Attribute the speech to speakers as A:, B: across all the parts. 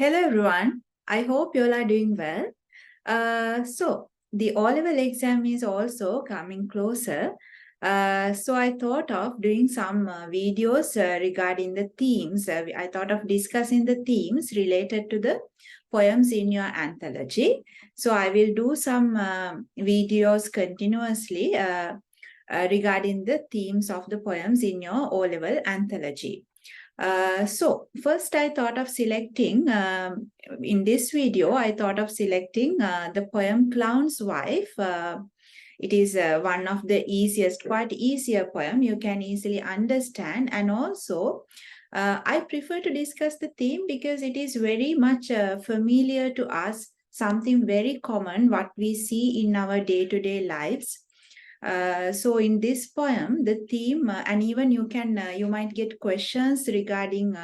A: Hello everyone. I hope you all are doing well. So the O-level exam is also coming closer. So I thought of doing some videos regarding the themes. I thought of discussing the themes related to the poems in your anthology. So I will do some videos continuously regarding the themes of the poems in your O-level anthology. So first I thought of selecting, in this video, I thought of selecting the poem Clown's Wife. It is one of the easiest, quite easier poem you can easily understand. And also, I prefer to discuss the theme because it is very much familiar to us, something very common, what we see in our day-to-day lives. So in this poem, the theme, and even you might get questions regarding,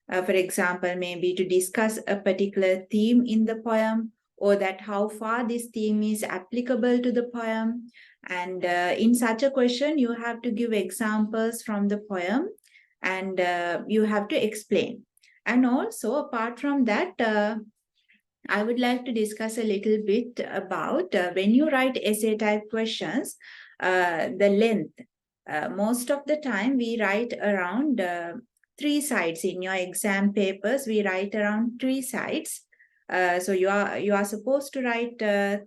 A: for example, maybe to discuss a particular theme in the poem, or that how far this theme is applicable to the poem. And in such a question, you have to give examples from the poem, and you have to explain. And also, apart from that, I would like to discuss a little bit about when you write essay type questions, the length. Most of the time, we write around 3 sides. In your exam papers, we write around 3 sides. So you are supposed to write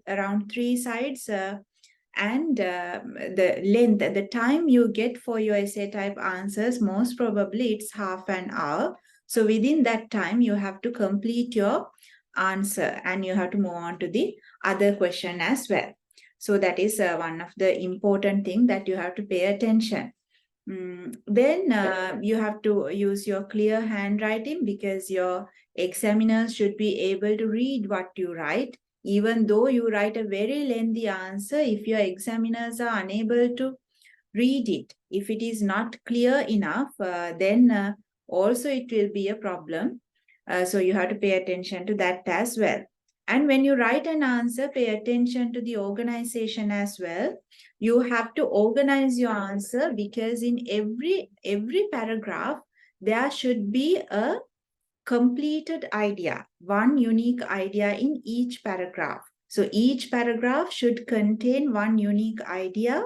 A: around 3 sides, and the length, the time you get for your essay type answers, most probably it's half an hour. So within that time, you have to complete your answer and you have to move on to the other question as well. So that is one of the important thing that you have to pay attention. Then you have to use your clear handwriting, because your examiners should be able to read what you write. Even though you write a very lengthy answer, if your examiners are unable to read it, if it is not clear enough, then also it will be a problem. So you have to pay attention to that as well. And when you write an answer, pay attention to the organization as well. You have to organize your answer, because in every paragraph, there should be a completed idea, one unique idea in each paragraph. So each paragraph should contain one unique idea.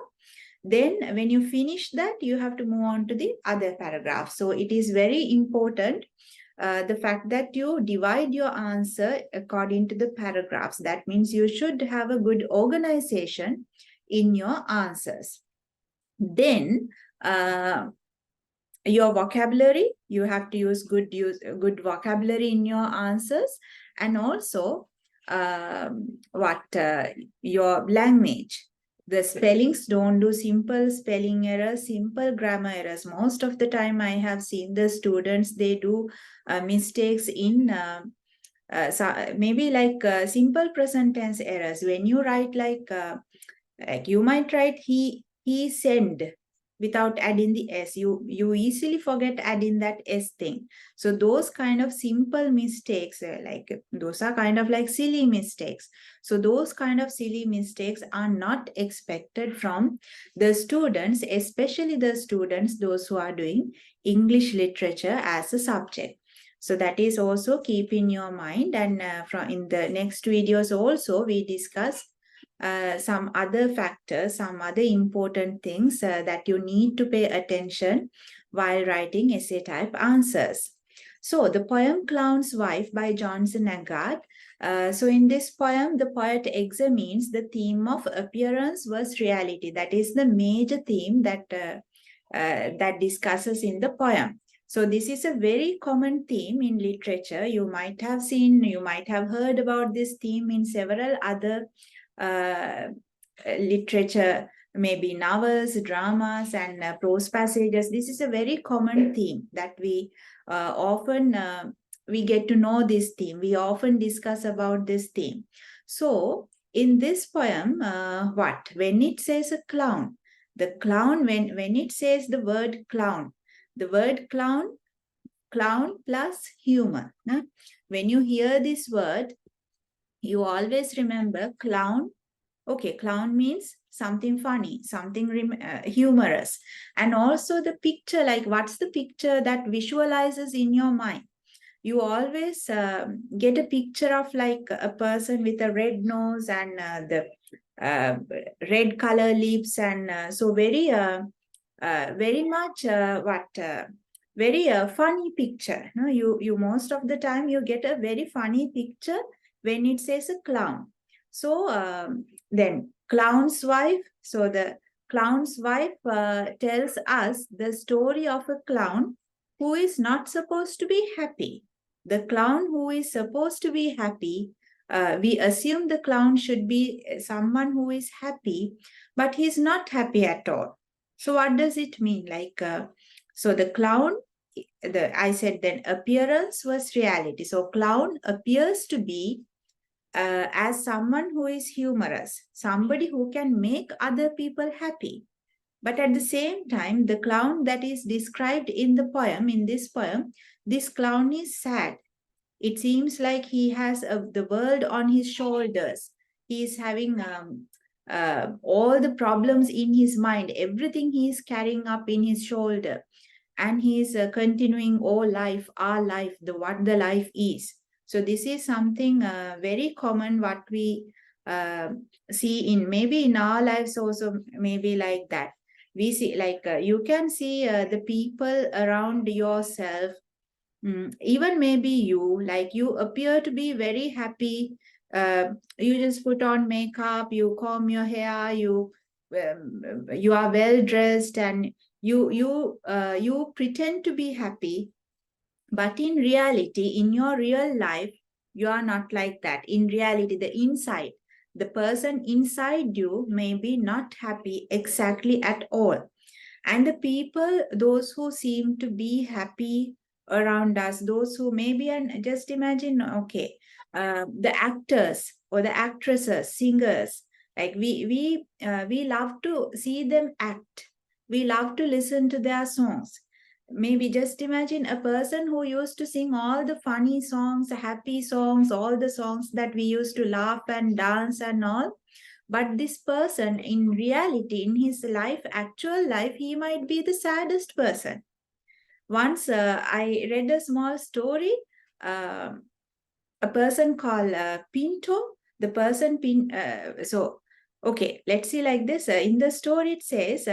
A: Then when you finish that, you have to move on to the other paragraph. So it is very important, the fact that you divide your answer according to the paragraphs. That means you should have a good organization in your answers. Then your vocabulary, you have to use good vocabulary in your answers. And also your language. The spellings, don't do simple spelling errors, simple grammar errors. Most of the time I have seen the students, they do mistakes in so maybe like simple present tense errors. When you write like you might write he sent without adding the s, you easily forget adding that s thing. So those kind of simple mistakes, like those are kind of like silly mistakes. So those kind of silly mistakes are not expected from the students, especially the students those who are doing English literature as a subject. So that is also keep in your mind. And from in the next videos also, we discuss some other factors, some other important things that you need to pay attention while writing essay type answers. So the poem Clown's Wife by Johnson Agathe. So in this poem, the poet examines the theme of appearance versus reality. That is the major theme that discusses in the poem. So this is a very common theme in literature. You might have seen, you might have heard about this theme in several other literature, maybe novels, dramas, and prose passages. This is a very common theme that we often we get to know this theme. We often discuss about this theme. So in this poem, when it says a clown, the clown, when it says the word clown plus humor. When you hear this word, you always remember clown. Okay, clown means something funny, something humorous. And also the picture, like what's the picture that visualizes in your mind? you always get a picture of like a person with a red nose and the uh, red color lips, and so very much very funny picture. No, you most of the time you get a very funny picture when it says a clown. So then clown's wife. So the clown's wife tells us the story of a clown who is not supposed to be happy. The clown who is supposed to be happy, we assume the clown should be someone who is happy, but he's not happy at all. So what does it mean? Like, so the clown, I said then appearance was reality. So clown appears to be as someone who is humorous, somebody who can make other people happy. But at the same time, the clown that is described in the poem, in this poem, this clown is sad. It seems like he has the world on his shoulders. He is having all the problems in his mind, everything he is carrying up in his shoulder. And he is continuing all life, our life, what the life is. So this is something very common what we uh, see in maybe in our lives also, maybe like that. We see like you can see the people around yourself. Even maybe you, like you appear to be very happy. You just put on makeup, you comb your hair, you are well dressed, and you pretend to be happy. But in reality, in your real life, you are not like that. In reality, the person inside you may be not happy exactly at all. And the people, those who seem to be happy around us, those who maybe, and just imagine, okay, the actors or the actresses, singers, like we love to see them act. We love to listen to their songs. Maybe just imagine a person who used to sing all the funny songs, happy songs, all the songs that we used to laugh and dance and all. But this person, in reality, in his life, actual life, he might be the saddest person. Once I read a small story, uh, a person called Pinto. The person, okay, let's see like this. In the story, it says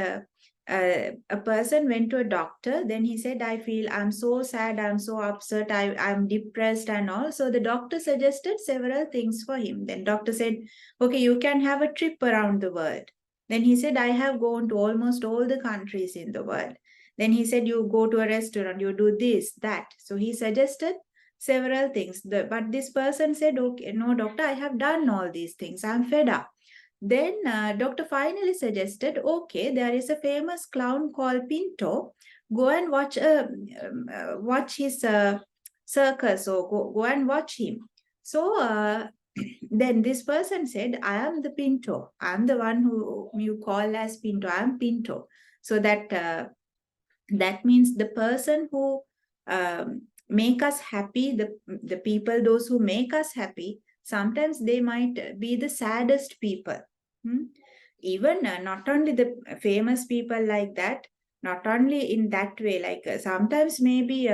A: a person went to a doctor. Then he said, I feel I'm so sad, I'm so upset, I'm depressed and all. So the doctor suggested several things for him. Then doctor said, okay, you can have a trip around the world. Then he said, I have gone to almost all the countries in the world. Then he said, you go to a restaurant, you do this, that. So he suggested several things. But this person said, okay, no, doctor, I have done all these things. I'm fed up. Then doctor finally suggested, okay, there is a famous clown called Pinto. Go and watch his circus, or go and watch him. So then this person said, I am the Pinto. I'm the one who you call as Pinto. I'm Pinto. So that means the person who make us happy, the people, those who make us happy, sometimes they might be the saddest people. Hmm? Even not only the famous people like that, not only in that way, like sometimes maybe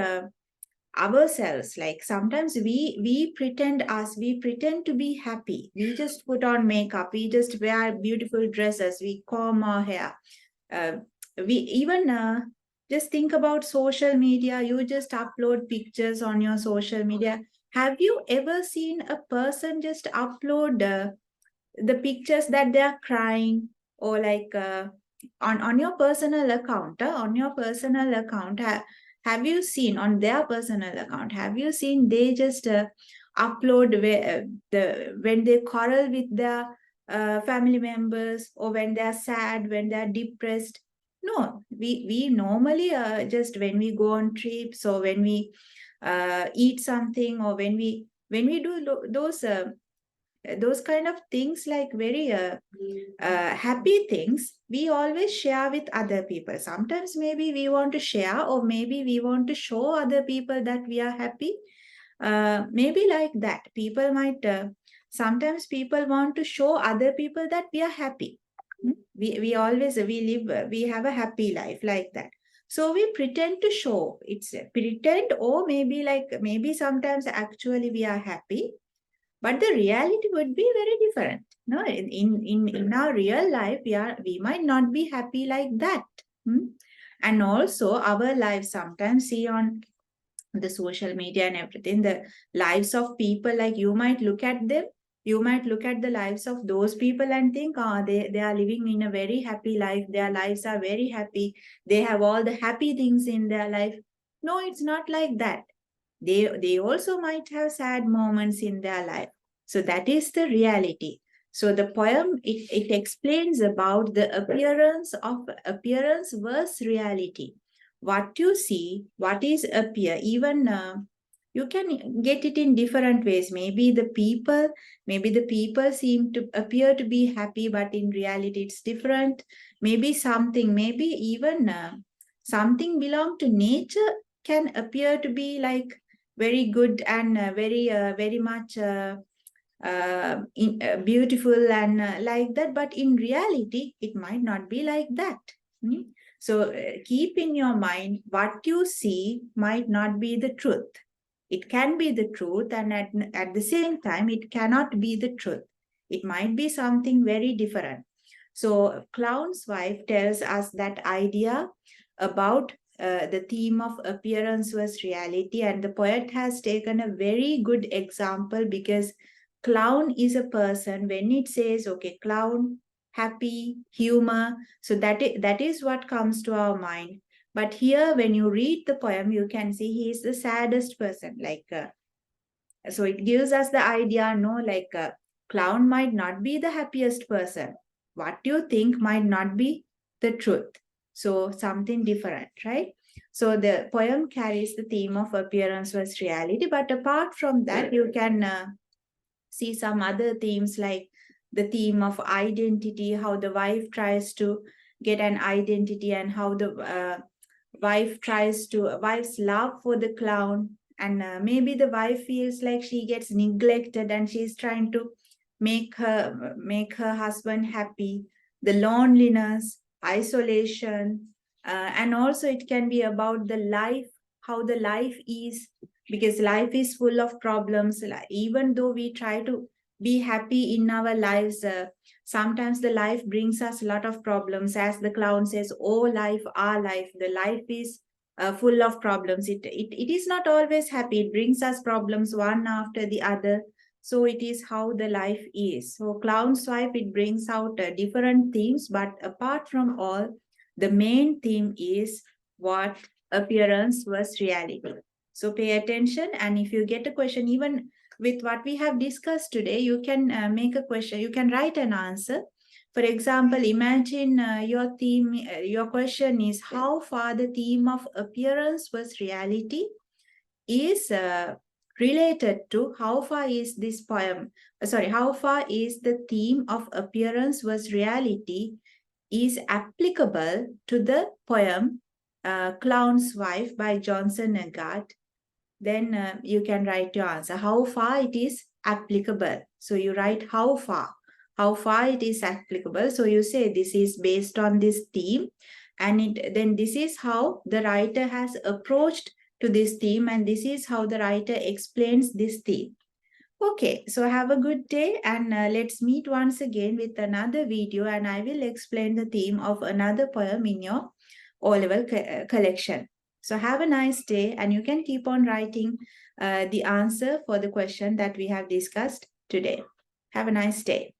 A: ourselves, like sometimes we pretend to be happy. We just put on makeup, we just wear beautiful dresses, we comb our hair. uh, we even just think about social media. You just upload pictures on your social media. Have you ever seen a person just upload the pictures that they are crying, or like on your personal account, have you seen on their personal account, have you seen they just upload when they quarrel with their family members, or when they are sad, when they are depressed? No, we normally just when we go on trips, or when we eat something, or when we do those kind of things, like very happy things, we always share with other people. Sometimes maybe we want to share, or maybe we want to show other people that we are happy. Maybe like that people might sometimes people want to show other people that we are happy. We always we live we have a happy life, like that. So we pretend to show. It's a pretend, or maybe sometimes actually we are happy, but the reality would be very different. No, in our real life, we might not be happy like that. Hmm? And also our lives sometimes see on the social media and everything, the lives of people, like you might look at them, you might look at the lives of those people and think, oh, they are living in a very happy life, their lives are very happy, they have all the happy things in their life. No, it's not like that. They also might have sad moments in their life. So that is the reality. So the poem, it explains about the appearance versus reality. What you see, what is appear, even you can get it in different ways. Maybe the people seem to appear to be happy, but in reality it's different. Maybe even something belong to nature can appear to be like very good and very much beautiful and like that, but in reality it might not be like that. Hmm? So keep in your mind, what you see might not be the truth. It can be the truth, and at the same time it cannot be the truth. It might be something very different. So Clown's Wife tells us that idea about the theme of appearance versus reality, and the poet has taken a very good example, because clown is a person. When it says, okay, clown, happy, humor, so that is what comes to our mind. But here, when you read the poem, you can see he is the saddest person. So it gives us the idea, no, clown might not be the happiest person. What you think might not be the truth. So something different, right? So the poem carries the theme of appearance versus reality. But apart from that, you can see some other themes, like the theme of identity, how the wife tries to get an identity, and how the wife's love for the clown, and maybe the wife feels like she gets neglected and she's trying to make her husband happy, the loneliness, isolation, and also it can be about the life, how the life is, because life is full of problems. Even though we try to be happy in our lives, sometimes the life brings us a lot of problems. As the clown says, oh life, our life, the life is full of problems. It is not always happy. It brings us problems one after the other. So it is how the life is. So Clown's Wife, it brings out different themes, but apart from all, the main theme is what appearance was reality. So pay attention, and if you get a question, even with what we have discussed today, you can make a question, you can write an answer. For example, imagine your question is how far the theme of appearance was reality is related to how far is this poem, how far is the theme of appearance was reality is applicable to the poem Clown's Wife by Johnson Agard. Then you can write your answer, how far it is applicable. So you write how far it is applicable. So you say this is based on this theme, and then this is how the writer has approached to this theme, and this is how the writer explains this theme. Okay, so have a good day, and let's meet once again with another video, and I will explain the theme of another poem in your O-level collection. So have a nice day, and you can keep on writing the answer for the question that we have discussed today. Have a nice day.